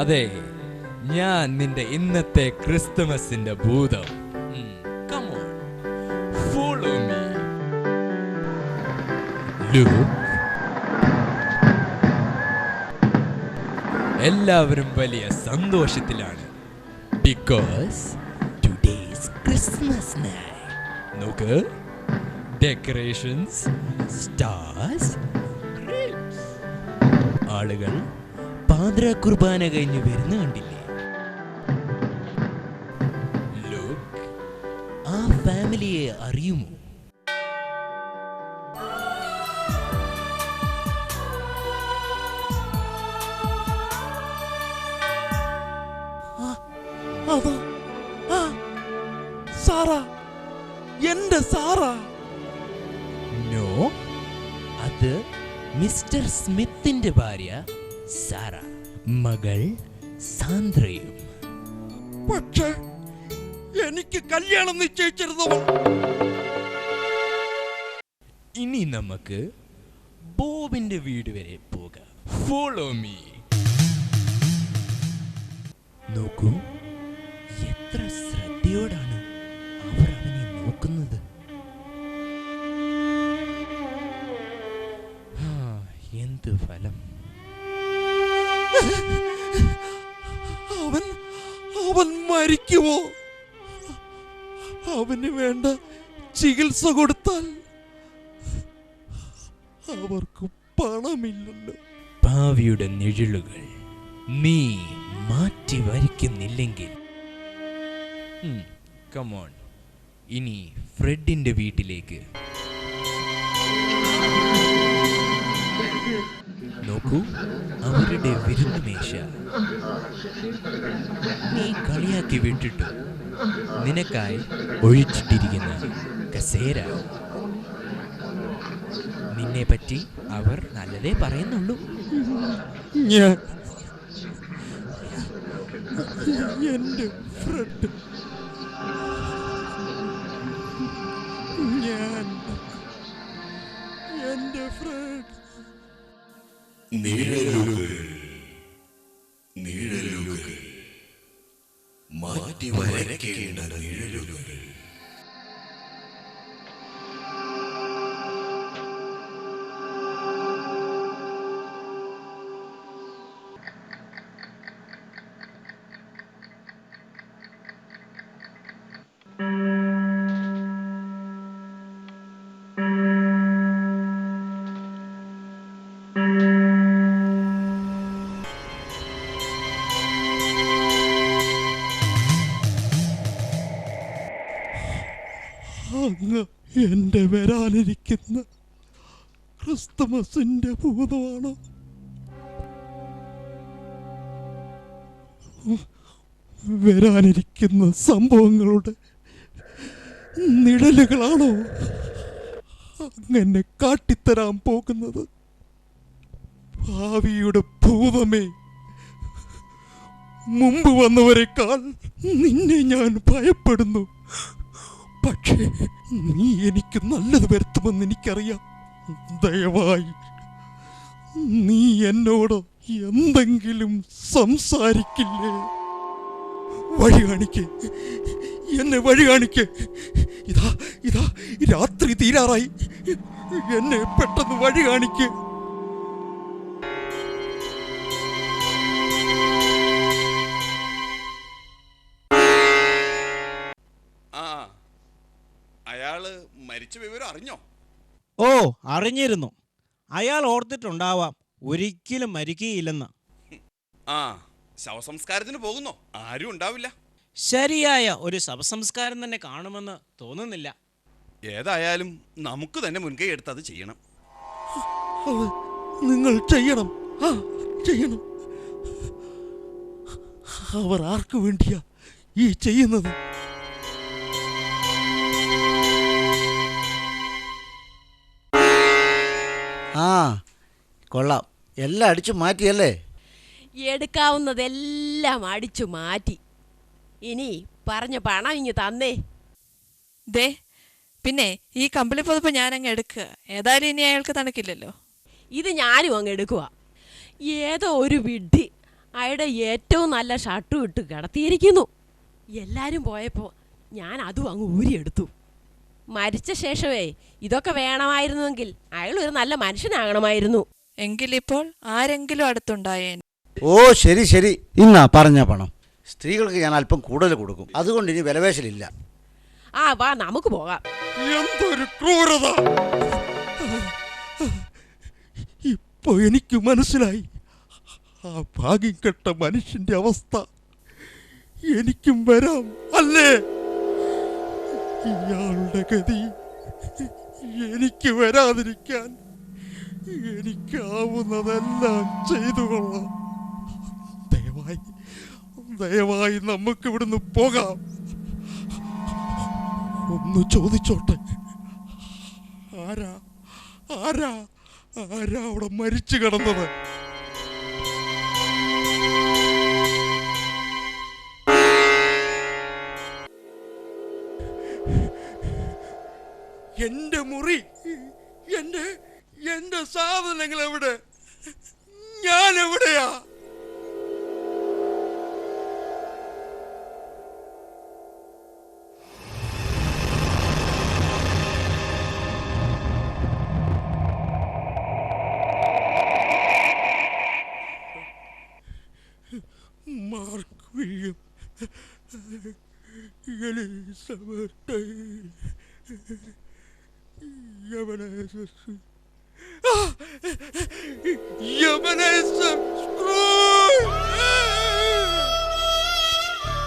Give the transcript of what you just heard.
അതെ, ഞാൻ നിന്റെ ഇന്നത്തെ ക്രിസ്തുമസിന്റെ ഭൂതം. Come on, follow me. Look. എല്ലാവരും വലിയ സന്തോഷത്തിലാണ്. Because today is Christmas night. നോക്ക്, ഡെക്കറേഷൻസ്, സ്റ്റാർസ്, ആളുകൾ പാതിരാ കുർബാന കഴിഞ്ഞ് വരുന്ന കണ്ടില്ലേ? ലുക്ക്, ആ ഫാമിലിയെ അറിയുമോ? സാറാ, എന്റെ സാറാ. നോ, അത് മിസ്റ്റർ സ്മിത്തിന്റെ ഭാര്യ സാറ, മകൾ സാന്ദ്രയും. പക്ഷേ എനിക്ക് കല്യാണം നിശ്ചയിച്ചിരുന്നവൾ. ഇനി നമുക്ക് ബോബിന്റെ വീട് വരെ പോകാം. Follow me. നോക്കൂ, എത്ര ശ്രദ്ധയോടാണ് അവർ അവനെ നോക്കുന്നത്. എന്ത് ഫലം! അവൻ മരിക്കുമോ? അവന് വേണ്ട ചികിത്സ കൊടുത്താൽ അവർക്ക് പണമില്ലല്ലോ. ഭാവിയുടെ നിഴലുകൾ നീ മാറ്റി വരയ്ക്കുന്നില്ലെങ്കിൽ, കമോൺ, ഇനി ഫ്രെഡിന്റെ വീട്ടിലേക്ക്. നോക്കൂ, അവരുടെ വിരുന്നുമേശ നീ കളിയാക്കി വിട്ടിട്ടു. നിനക്കായി ഒഴിച്ചിട്ടിരിക്കുന്ന കസേര, നിന്നെ പറ്റി അവർ നല്ലതേ പറയുന്നുള്ളൂ. എന്റെ ഫ്രെഡ്, എന്റെ ഫ്രെഡ്. നിഴലുകൾ, നിഴലുകൾ, മാറ്റി വരയ്ക്കേണ്ട നിഴലുകൾ. അങ്ങ് എന്റെ വരാനിരിക്കുന്ന ക്രിസ്തുമസിന്റെ ഭൂതമാണോ? വരാനിരിക്കുന്ന സംഭവങ്ങളുടെ നിഴലുകളാണോ അങ്ങനെ കാട്ടിത്തരാൻ പോകുന്നത്? ഭാവിയുടെ ഭൂതമേ, മുമ്പ് വന്നവരെക്കാൾ നിന്നെ ഞാൻ ഭയപ്പെടുന്നു. പക്ഷേ നീ എനിക്ക് നല്ലത് വരുത്തുമെന്ന് എനിക്കറിയാം. ദയവായി നീ എന്നോട് എന്തെങ്കിലും സംസാരിക്കില്ലേ? വഴി കാണിക്കേ, എന്നെ വഴി കാണിക്കേ. ഇതാ ഇതാ രാത്രി തീരാറായി. എന്നെ പെട്ടെന്ന് വഴി കാണിക്കേ. അയാള് മരിച്ച വിവരം അറിഞ്ഞോ? ഓ, അറിഞ്ഞിരുന്നു. അയാൾ ഓർത്തിട്ടുണ്ടാവാം ഒരിക്കലും മരിക്കുകയില്ലെന്ന്. ആ, ശവസംസ്കാരത്തിന് പോകുന്നോ? ആരും ഉണ്ടാവില്ല. ശരിയായ ഒരു ശവസംസ്കാരം തന്നെ കാണുമെന്ന് തോന്നുന്നില്ല. ഏതായാലും നമുക്ക് തന്നെ മുൻകൈ എടുത്ത് അത് ചെയ്യണം. നിങ്ങൾ ചെയ്യണം, ചെയ്യണം. അവർ ആർക്കു വേണ്ടിയാ ഈ ചെയ്യുന്നത്? കൊള്ളാം, എല്ലാം അടിച്ചു മാറ്റിയല്ലേ? എടുക്കാവുന്നതെല്ലാം അടിച്ചു മാറ്റി. ഇനി പറഞ്ഞ പണം ഇങ്ങ് തന്നേ. ദേ, പിന്നെ ഈ കമ്പിളി പുതപ്പ് ഞാനങ്ങ് എടുക്കുക. ഏതായാലും ഇനി അയാൾക്ക് തണുക്കില്ലല്ലോ. ഇത് ഞാനും അങ്ങ് എടുക്കുക. ഏതോ ഒരു വിഡ്ഢി അയാളുടെ ഏറ്റവും നല്ല ഷർട്ടും ഇട്ട് കിടത്തിയിരിക്കുന്നു. എല്ലാവരും പോയപ്പോൾ ഞാൻ അതും അങ്ങ് ഊരിയെടുത്തു. മരിച്ച ശേഷമേ ഇതൊക്കെ വേണമായിരുന്നുവെങ്കിൽ അയാൾ ഒരു നല്ല മനുഷ്യനാകണമായിരുന്നു. എങ്കിലിപ്പോൾ ആരെങ്കിലും അടുത്തുണ്ടായേൻ. ഓ ശരി ശരി, ഇന്നാ പറഞ്ഞ പണം സ്ത്രീകൾക്ക് ഞാൻ അല്പം കൂടുതൽ കൊടുക്കും. അതുകൊണ്ട് ഇനി വിലപേശലില്ല. ആ വാ, നമുക്ക് പോകാം. എന്തൊരു ക്രൂരത! ഇപ്പൊ എനിക്ക് മനസ്സിലായി ആ ഭാഗ്യം കെട്ട മനുഷ്യന്റെ അവസ്ഥ. എനിക്കും വരാം അല്ലേ? ഇയാളുടെ ഗതി എനിക്ക് വരാതിരിക്കാൻ എനിക്കാവുന്നതെല്ലാം ചെയ്തു കൊള്ളാം. ദയവായി ദയവായി നമുക്ക് ഇവിടുന്ന് പോകാം. ഒന്ന് ചോദിച്ചോട്ടെ, ആരാ ആരാ ആരാ അവിടെ മരിച്ചു കിടന്നത്? എന്റെ മുറി, എന്റെ എന്റെ സാധനങ്ങൾ എവിടെ? ഞാൻ എവിടെയാ? Mark William, Elizabeth, Ebenezer Scrooge!